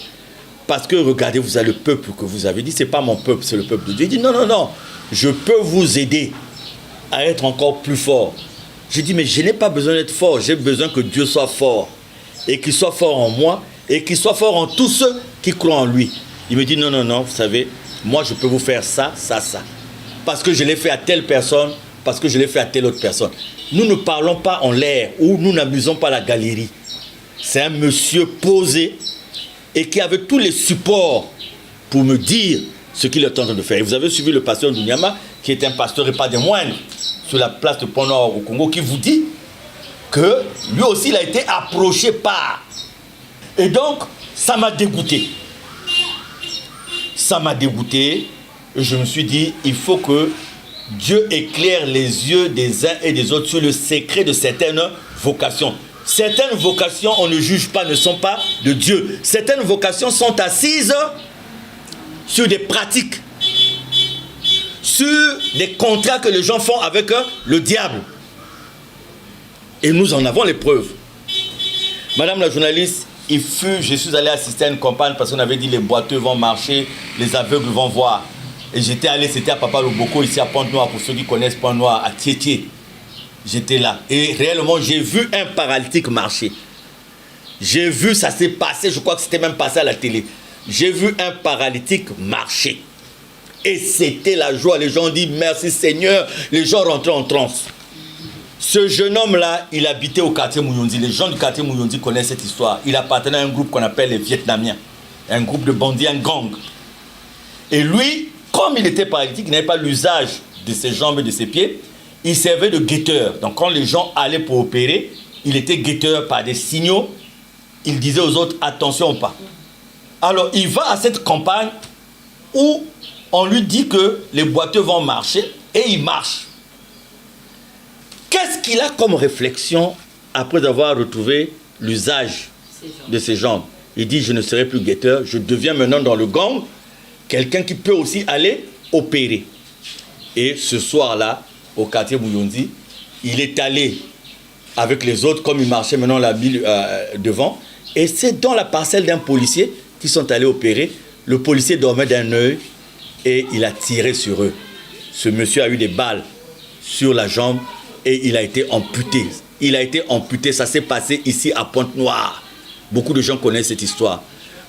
parce que regardez, vous avez le peuple que vous avez dit. Ce n'est pas mon peuple, c'est le peuple de Dieu. Il dit, non, je peux vous aider à être encore plus fort. Je dis, mais je n'ai pas besoin d'être fort. J'ai besoin que Dieu soit fort. Et qu'il soit fort en moi, et qu'il soit fort en tous ceux qui croient en lui. Il me dit, non, vous savez, moi je peux vous faire ça. Parce que je l'ai fait à telle personne, parce que je l'ai fait à telle autre personne. Nous ne parlons pas en l'air, ou nous n'amusons pas la galerie. C'est un monsieur posé, et qui avait tous les supports pour me dire ce qu'il est en train de faire. Et vous avez suivi le pasteur Dounyama, qui est un pasteur et pas des moindres, sur la place de Pont-Nord au Congo, qui vous dit que lui aussi il a été approché par. Et donc, ça m'a dégoûté. Ça m'a dégoûté. Et je me suis dit, il faut que Dieu éclaire les yeux des uns et des autres sur le secret de certaines vocations. Certaines vocations, on ne juge pas, ne sont pas de Dieu. Certaines vocations sont assises sur des pratiques, sur des contrats que les gens font avec le diable. Et nous en avons les preuves. Madame la journaliste, je suis allé assister à une campagne parce qu'on avait dit les boiteux vont marcher, les aveugles vont voir. Et j'étais allé, c'était à Papa Loboko, ici à Pointe-Noire, pour ceux qui connaissent Pointe-Noire, à Tietie. J'étais là. Et réellement, j'ai vu un paralytique marcher. J'ai vu, ça s'est passé, je crois que c'était même passé à la télé. J'ai vu un paralytique marcher. Et c'était la joie. Les gens ont dit merci Seigneur. Les gens rentraient en transe. Ce jeune homme-là, il habitait au quartier Mouyondi. Les gens du quartier Mouyondi connaissent cette histoire. Il appartenait à un groupe qu'on appelle les Vietnamiens. Un groupe de bandits, un gang. Et lui, comme il était paralytique, il n'avait pas l'usage de ses jambes et de ses pieds, il servait de guetteur. Donc quand les gens allaient pour opérer, il était guetteur par des signaux. Il disait aux autres, attention ou pas. Alors il va à cette campagne où on lui dit que les boiteux vont marcher et il marche. Qu'est-ce qu'il a comme réflexion après avoir retrouvé l'usage de ses jambes? Il dit, je ne serai plus guetteur, je deviens maintenant dans le gang quelqu'un qui peut aussi aller opérer. Et ce soir-là, au quartier Mouyondi, il est allé avec les autres, comme il marchait maintenant la ville devant, et c'est dans la parcelle d'un policier qu'ils sont allés opérer. Le policier dormait d'un œil et il a tiré sur eux. Ce monsieur a eu des balles sur la jambe et il a été amputé. Il a été amputé, ça s'est passé ici à Pointe-Noire. Beaucoup de gens connaissent cette histoire.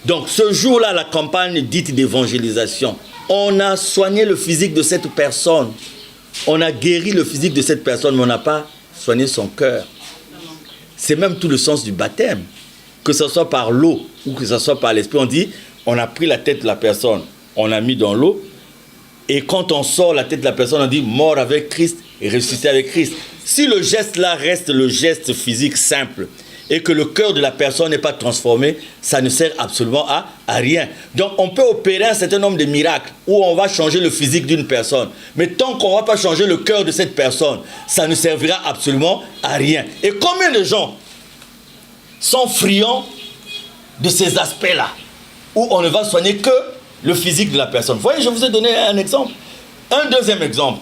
Donc ce jour-là, la campagne dite d'évangélisation, on a soigné le physique de cette personne. On a guéri le physique de cette personne, mais on n'a pas soigné son cœur. C'est même tout le sens du baptême. Que ce soit par l'eau ou que ce soit par l'esprit, on dit, on a pris la tête de la personne, on l'a mis dans l'eau, et quand on sort la tête de la personne, on dit, mort avec Christ et ressuscité avec Christ. Si le geste-là reste le geste physique simple, et que le cœur de la personne n'est pas transformé, ça ne sert absolument à rien. Donc on peut opérer un certain nombre de miracles où on va changer le physique d'une personne. Mais tant qu'on ne va pas changer le cœur de cette personne, ça ne servira absolument à rien. Et combien de gens sont friands de ces aspects-là, où on ne va soigner que le physique de la personne? Vous voyez, je vous ai donné un exemple. Un deuxième exemple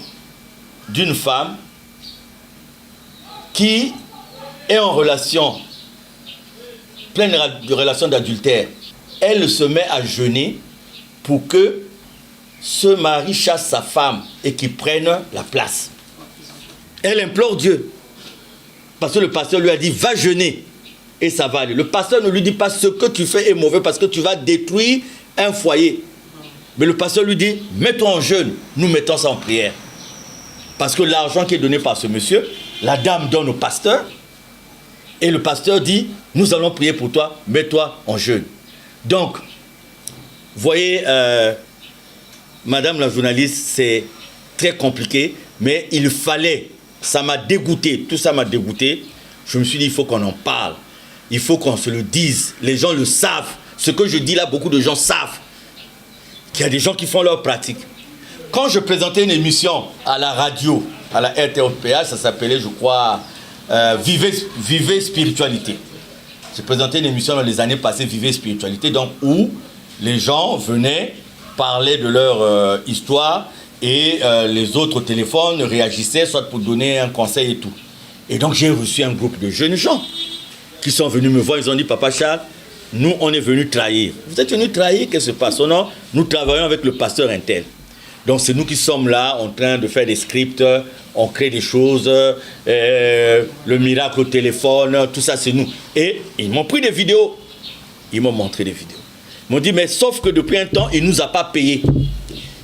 d'une femme qui est en relation, pleine de relations d'adultère. Elle se met à jeûner pour que ce mari chasse sa femme et qu'il prenne la place. Elle implore Dieu. Parce que le pasteur lui a dit, va jeûner et ça va aller. Le pasteur ne lui dit pas, ce que tu fais est mauvais parce que tu vas détruire un foyer. Mais le pasteur lui dit, mets-toi en jeûne, nous mettons ça en prière. Parce que l'argent qui est donné par ce monsieur, la dame donne au pasteur. Et le pasteur dit, nous allons prier pour toi, mets-toi en jeûne. Donc, voyez, madame la journaliste, c'est très compliqué, mais il fallait, ça m'a dégoûté, tout ça m'a dégoûté. Je me suis dit, il faut qu'on en parle, il faut qu'on se le dise, les gens le savent. Ce que je dis là, beaucoup de gens savent qu'il y a des gens qui font leur pratique. Quand je présentais une émission à la radio, à la RTOPH, ça s'appelait, je crois, Vivez Spiritualité. J'ai présenté une émission dans les années passées, Vivez Spiritualité, donc où les gens venaient parler de leur histoire et les autres au téléphone réagissaient, soit pour donner un conseil et tout. Et donc j'ai reçu un groupe de jeunes gens qui sont venus me voir, ils ont dit, Papa Charles, nous on est venus trahir. Vous êtes venus trahir, qu'est-ce qui se passe? Non, nous travaillons avec le pasteur Intel. Donc c'est nous qui sommes là en train de faire des scripts, on crée des choses, le miracle au téléphone, tout ça c'est nous. Et ils m'ont pris des vidéos, ils m'ont montré des vidéos. Ils m'ont dit, mais sauf que depuis un temps, il ne nous a pas payé.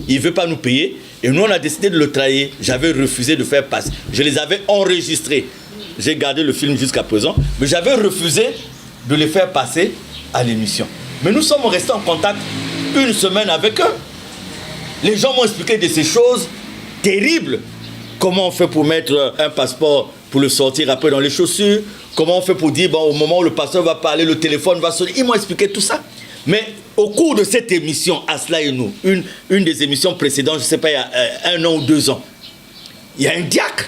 Il ne veut pas nous payer et nous on a décidé de le trahir. J'avais refusé de faire passer. Je les avais enregistrés. J'ai gardé le film jusqu'à présent, mais j'avais refusé de les faire passer à l'émission. Mais nous sommes restés en contact une semaine avec eux. Les gens m'ont expliqué de ces choses terribles. Comment on fait pour mettre un passeport pour le sortir après dans les chaussures? Comment on fait pour dire, bon, au moment où le pasteur va parler, le téléphone va sonner? Ils m'ont expliqué tout ça. Mais au cours de cette émission, Asla et nous, une des émissions précédentes, je ne sais pas, il y a 1 an ou 2 ans, il y a un diacre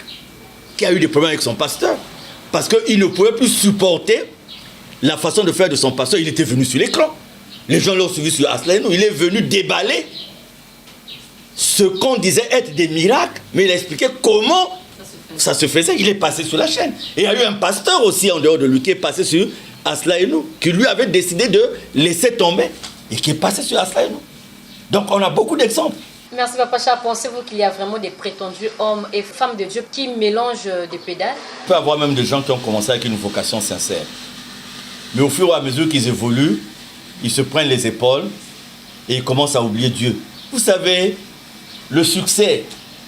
qui a eu des problèmes avec son pasteur. Parce qu'il ne pouvait plus supporter la façon de faire de son pasteur. Il était venu sur l'écran. Les gens l'ont suivi sur Aslaïnou. Il est venu déballer ce qu'on disait être des miracles. Mais il a expliqué comment ça se faisait. Il est passé sur la chaîne. Et il y a eu un pasteur aussi en dehors de lui qui est passé sur Aslaïnou, qui lui avait décidé de laisser tomber et qui est passé sur Aslaïnou. Donc on a beaucoup d'exemples. Merci Papa Charles. Pensez-vous qu'il y a vraiment des prétendus hommes et femmes de Dieu qui mélangent des pédales? Il peut y avoir même des gens qui ont commencé avec une vocation sincère. Mais au fur et à mesure qu'ils évoluent, ils se prennent les épaules et ils commencent à oublier Dieu. Vous savez, le succès,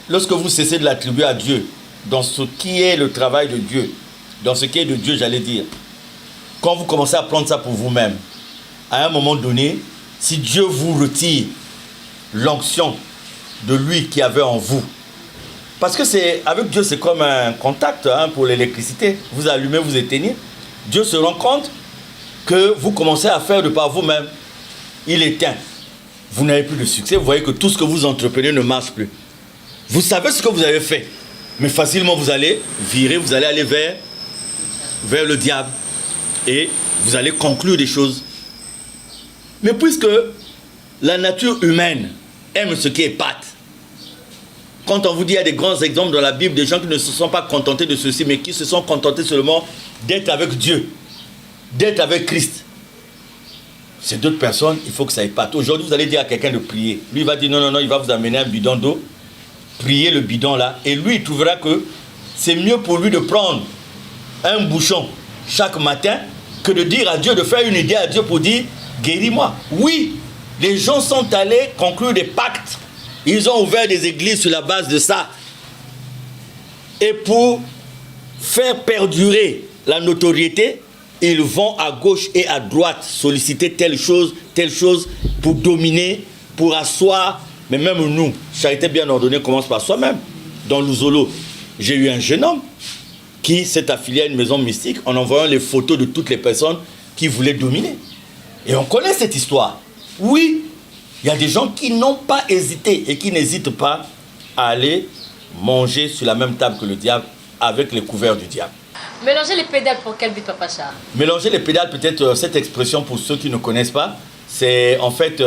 lorsque vous cessez de l'attribuer à Dieu, dans ce qui est le travail de Dieu, dans ce qui est de Dieu, j'allais dire, quand vous commencez à prendre ça pour vous-même, à un moment donné, si Dieu vous retire l'onction de lui qui avait en vous, parce que avec Dieu c'est comme un contact pour l'électricité, vous allumez, vous éteignez, Dieu se rend compte que vous commencez à faire de par vous-même, il éteint, vous n'avez plus de succès, vous voyez que tout ce que vous entreprenez ne marche plus, vous savez ce que vous avez fait, mais facilement vous allez virer, vous allez aller vers le diable et vous allez conclure des choses. Mais puisque la nature humaine aime ce qui est pâte, quand on vous dit qu'il y a des grands exemples dans la Bible, des gens qui ne se sont pas contentés de ceci, mais qui se sont contentés seulement d'être avec Dieu, d'être avec Christ. Ces d'autres personnes, il faut que ça épate. Aujourd'hui, vous allez dire à quelqu'un de prier. Lui, il va dire non, il va vous amener un bidon d'eau, prier le bidon là, et lui, il trouvera que c'est mieux pour lui de prendre un bouchon chaque matin que de dire à Dieu, de faire une idée à Dieu pour dire guéris-moi. Oui, les gens sont allés conclure des pactes. Ils ont ouvert des églises sur la base de ça. Et pour faire perdurer la notoriété, ils vont à gauche et à droite solliciter telle chose, pour dominer, pour asseoir. Mais même nous, charité bien ordonnée commence par soi-même. Dans l'Ouzolo, j'ai eu un jeune homme qui s'est affilié à une maison mystique en envoyant les photos de toutes les personnes qui voulaient dominer. Et on connaît cette histoire. Oui, il y a des gens qui n'ont pas hésité et qui n'hésitent pas à aller manger sur la même table que le diable avec les couverts du diable. Mélanger les pédales pour quel but, Papa Charles? Mélanger les pédales, peut-être cette expression pour ceux qui ne connaissent pas, c'est en fait,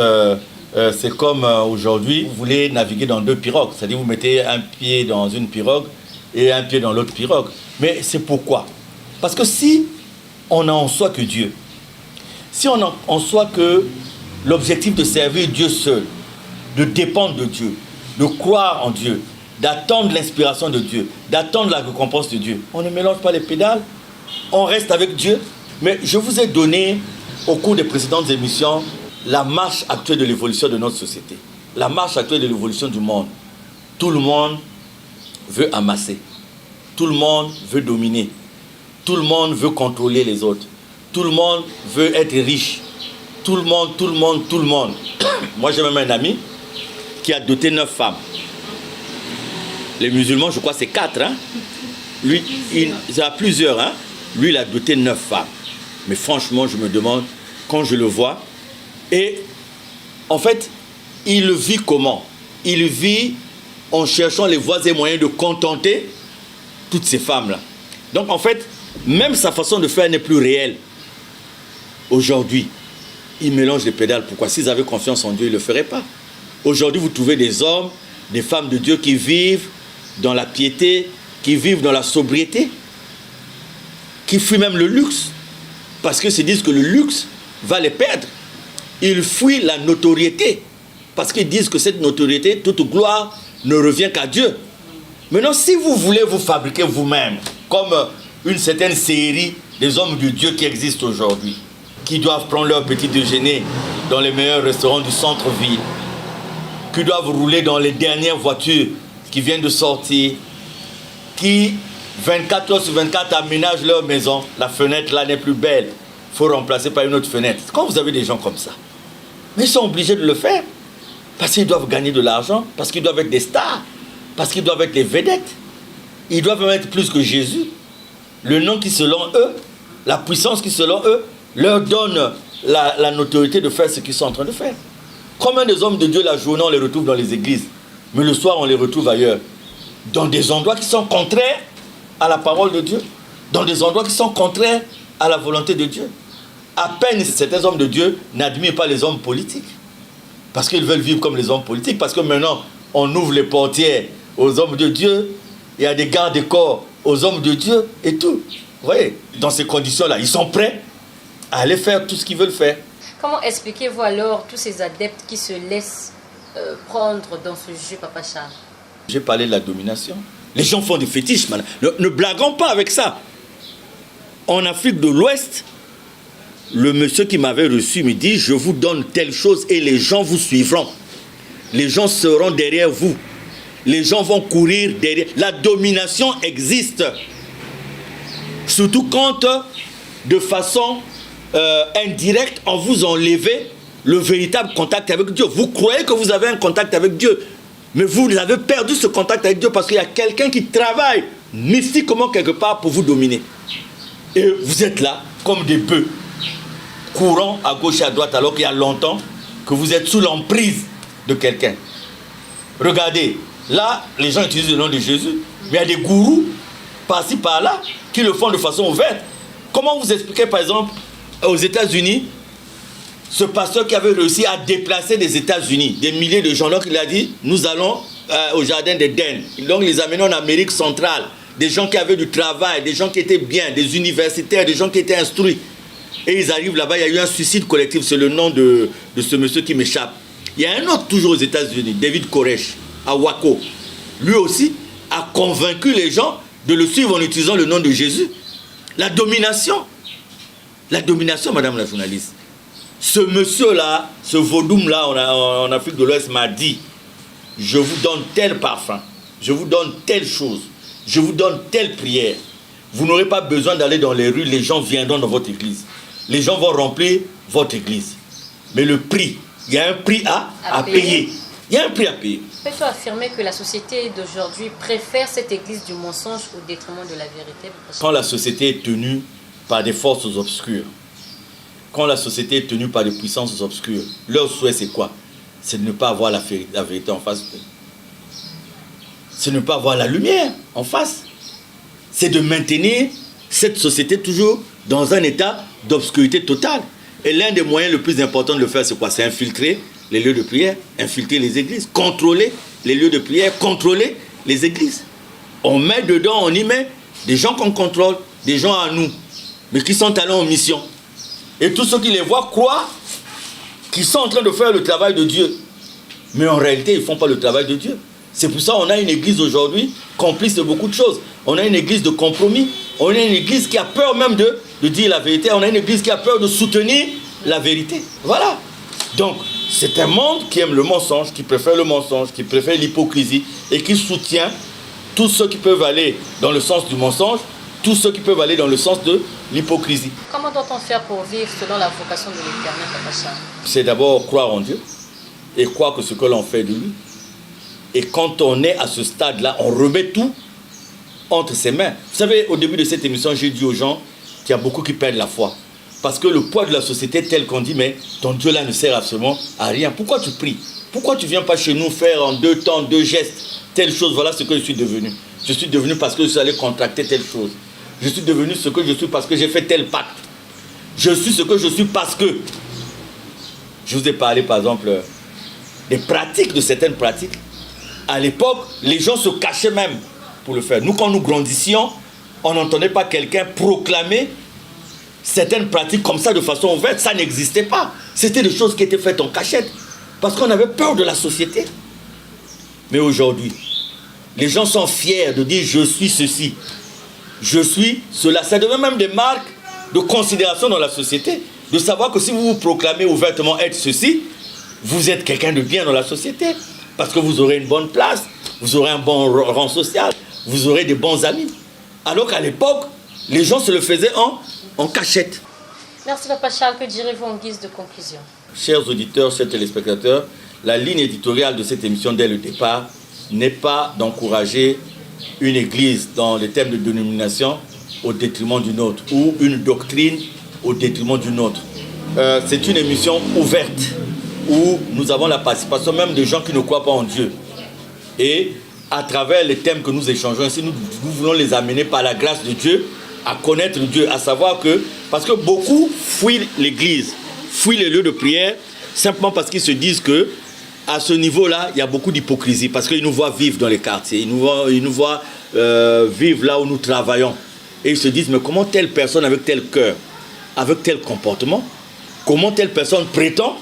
c'est comme aujourd'hui, vous voulez naviguer dans deux pirogues. C'est-à-dire vous mettez un pied dans une pirogue et un pied dans l'autre pirogue. Mais c'est pourquoi? Parce que si on n'a en soi que Dieu, si on a en soi que l'objectif de servir Dieu seul, de dépendre de Dieu, de croire en Dieu, d'attendre l'inspiration de Dieu, d'attendre la récompense de Dieu, on ne mélange pas les pédales, on reste avec Dieu. Mais je vous ai donné, au cours des précédentes émissions, la marche actuelle de l'évolution de notre société, la marche actuelle de l'évolution du monde. Tout le monde veut amasser, tout le monde veut dominer, tout le monde veut contrôler les autres, tout le monde veut être riche, tout le monde. Moi j'ai même un ami qui a doté 9 femmes. Les musulmans, je crois, c'est 4. Hein? Lui, il a plusieurs. Hein? Lui, il a doté 9 femmes. Mais franchement, je me demande, quand je le vois, et en fait, il vit comment? Il vit en cherchant les voies et moyens de contenter toutes ces femmes-là. Donc, en fait, même sa façon de faire n'est plus réelle. Aujourd'hui, il mélange les pédales. Pourquoi? S'ils avaient confiance en Dieu, ils ne le feraient pas. Aujourd'hui, vous trouvez des hommes, des femmes de Dieu qui vivent dans la piété, qui vivent dans la sobriété, qui fuient même le luxe, parce qu'ils se disent que le luxe va les perdre. Ils fuient la notoriété, parce qu'ils disent que cette notoriété, toute gloire, ne revient qu'à Dieu. Maintenant, si vous voulez vous fabriquer vous-même, comme une certaine série des hommes de Dieu qui existent aujourd'hui, qui doivent prendre leur petit déjeuner dans les meilleurs restaurants du centre-ville, qui doivent rouler dans les dernières voitures qui viennent de sortir, qui 24 heures sur 24 aménagent leur maison, la fenêtre là n'est plus belle, il faut remplacer par une autre fenêtre. Quand vous avez des gens comme ça, mais ils sont obligés de le faire, parce qu'ils doivent gagner de l'argent, parce qu'ils doivent être des stars, parce qu'ils doivent être des vedettes, ils doivent même être plus que Jésus. Le nom qui selon eux, la puissance qui selon eux, leur donne la notoriété de faire ce qu'ils sont en train de faire. Combien des hommes de Dieu la journée on les retrouve dans les églises, mais le soir on les retrouve ailleurs, dans des endroits qui sont contraires à la parole de Dieu, dans des endroits qui sont contraires à la volonté de Dieu. À peine certains hommes de Dieu n'admirent pas les hommes politiques, parce qu'ils veulent vivre comme les hommes politiques, parce que maintenant, on ouvre les portières aux hommes de Dieu, il y a des gardes-corps aux hommes de Dieu et tout. Vous voyez, dans ces conditions-là, ils sont prêts à aller faire tout ce qu'ils veulent faire. Comment expliquez-vous alors tous ces adeptes qui se laissent prendre dans ce jeu, Papa Charles? J'ai parlé de la domination. Les gens font des fétiches, madame. Ne blaguons pas avec ça. En Afrique de l'Ouest, le monsieur qui m'avait reçu me dit, je vous donne telle chose et les gens vous suivront. Les gens seront derrière vous. Les gens vont courir derrière. La domination existe. Surtout quand, de façon indirecte, on vous enlève le véritable contact avec Dieu. Vous croyez que vous avez un contact avec Dieu, mais vous avez perdu ce contact avec Dieu parce qu'il y a quelqu'un qui travaille mystiquement quelque part pour vous dominer. Et vous êtes là, comme des bœufs, courant à gauche et à droite, alors qu'il y a longtemps que vous êtes sous l'emprise de quelqu'un. Regardez, là, les gens utilisent le nom de Jésus, mais il y a des gourous, par-ci, par-là, qui le font de façon ouverte. Comment vous expliquez, par exemple, aux États-Unis, ce pasteur qui avait réussi à déplacer des États-Unis, des milliers de gens, donc il a dit, nous allons au jardin d'Éden. Donc ils les amenaient en Amérique centrale, des gens qui avaient du travail, des gens qui étaient bien, des universitaires, des gens qui étaient instruits. Et ils arrivent là-bas, il y a eu un suicide collectif, c'est le nom de ce monsieur qui m'échappe. Il y a un autre toujours aux États-Unis, David Koresh, à Waco. Lui aussi a convaincu les gens de le suivre en utilisant le nom de Jésus. La domination, madame la journaliste. Ce monsieur-là, ce vaudoum-là en Afrique de l'Ouest m'a dit, je vous donne tel parfum, je vous donne telle chose, je vous donne telle prière. Vous n'aurez pas besoin d'aller dans les rues, les gens viendront dans votre église. Les gens vont remplir votre église. Mais le prix, il y a un prix à payer. Il y a un prix à payer. Peux-tu affirmer que la société d'aujourd'hui préfère cette église du mensonge au détriment de la vérité? Quand la société est tenue par des forces obscures, quand la société est tenue par des puissances obscures, leur souhait c'est quoi? C'est de ne pas avoir la vérité en face d'eux. C'est de ne pas avoir la lumière en face. C'est de maintenir cette société toujours dans un état d'obscurité totale. Et l'un des moyens les plus importants de le faire, c'est quoi? C'est infiltrer les lieux de prière, infiltrer les églises, contrôler les lieux de prière, contrôler les églises. On met dedans, on y met des gens qu'on contrôle, des gens à nous, mais qui sont allés en mission. Et tous ceux qui les voient croient qu'ils sont en train de faire le travail de Dieu. Mais en réalité, ils ne font pas le travail de Dieu. C'est pour ça qu'on a une église aujourd'hui complice de beaucoup de choses. On a une église de compromis. On a une église qui a peur même de dire la vérité. On a une église qui a peur de soutenir la vérité. Voilà. Donc, c'est un monde qui aime le mensonge, qui préfère le mensonge, qui préfère l'hypocrisie et qui soutient tous ceux qui peuvent aller dans le sens du mensonge, tous ceux qui peuvent aller dans le sens de l'hypocrisie. Comment doit-on faire pour vivre selon la vocation de l'Éternel, Papa Charles? C'est d'abord croire en Dieu et croire que ce que l'on fait de lui. Et quand on est à ce stade-là, on remet tout entre ses mains. Vous savez, au début de cette émission, j'ai dit aux gens qu'il y a beaucoup qui perdent la foi. Parce que le poids de la société est tel qu'on dit, mais ton Dieu là ne sert absolument à rien. Pourquoi tu pries? Pourquoi tu ne viens pas chez nous faire en 2 temps, 2 gestes, telle chose? Voilà ce que je suis devenu. Je suis devenu parce que je suis allé contracter telle chose. Je suis devenu ce que je suis parce que j'ai fait tel pacte. Je suis ce que je suis parce que... Je vous ai parlé par exemple des pratiques, de certaines pratiques. À l'époque, les gens se cachaient même pour le faire. Nous, quand nous grandissions, on n'entendait pas quelqu'un proclamer certaines pratiques comme ça de façon ouverte. Ça n'existait pas. C'était des choses qui étaient faites en cachette. Parce qu'on avait peur de la société. Mais aujourd'hui, les gens sont fiers de dire « je suis ceci ». Je suis cela. Ça devient même des marques de considération dans la société. De savoir que si vous vous proclamez ouvertement être ceci, vous êtes quelqu'un de bien dans la société. Parce que vous aurez une bonne place, vous aurez un bon rang social, vous aurez des bons amis. Alors qu'à l'époque, les gens se le faisaient en cachette. Merci Papa Charles, que direz-vous en guise de conclusion? Chers auditeurs, chers téléspectateurs, la ligne éditoriale de cette émission dès le départ n'est pas d'encourager une église dans les thèmes de dénomination au détriment d'une autre ou une doctrine au détriment d'une autre. C'est une émission ouverte où nous avons la participation même de gens qui ne croient pas en Dieu. Et à travers les thèmes que nous échangeons ici, nous voulons les amener par la grâce de Dieu à connaître Dieu, à savoir que, parce que beaucoup fuient l'église, fuient les lieux de prière, simplement parce qu'ils se disent que à ce niveau-là, il y a beaucoup d'hypocrisie, parce qu'ils nous voient vivre dans les quartiers, ils nous voient vivre là où nous travaillons. Et ils se disent, mais comment telle personne avec tel cœur, avec tel comportement, comment telle personne prétend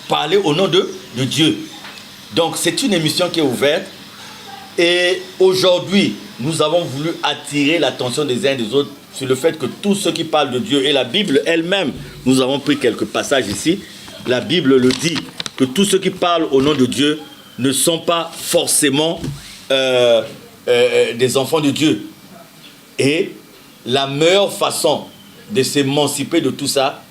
parler au nom de Dieu? Donc c'est une émission qui est ouverte. Et aujourd'hui, nous avons voulu attirer l'attention des uns et des autres sur le fait que tous ceux qui parlent de Dieu, et la Bible elle-même, nous avons pris quelques passages ici, la Bible le dit, que tous ceux qui parlent au nom de Dieu ne sont pas forcément des enfants de Dieu. Et la meilleure façon de s'émanciper de tout ça,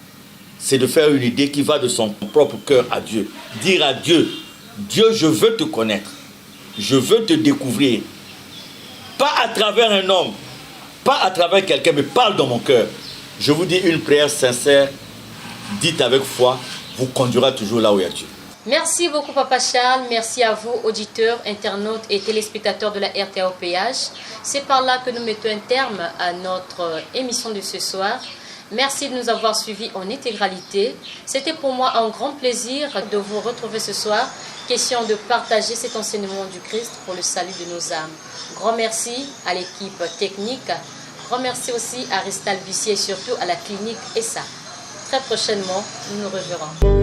c'est de faire une idée qui va de son propre cœur à Dieu. Dire à Dieu, Dieu, je veux te connaître. Je veux te découvrir. Pas à travers un homme, pas à travers quelqu'un, mais parle dans mon cœur. Je vous dis, une prière sincère, dite avec foi, vous conduira toujours là où il y a Dieu. Merci beaucoup Papa Charles, merci à vous auditeurs, internautes et téléspectateurs de la RTAOPH. C'est par là que nous mettons un terme à notre émission de ce soir. Merci de nous avoir suivis en intégralité. C'était pour moi un grand plaisir de vous retrouver ce soir. Question de partager cet enseignement du Christ pour le salut de nos âmes. Grand merci à l'équipe technique. Grand merci aussi à Ristal Bussier et surtout à la clinique ESA. Très prochainement, nous nous reverrons.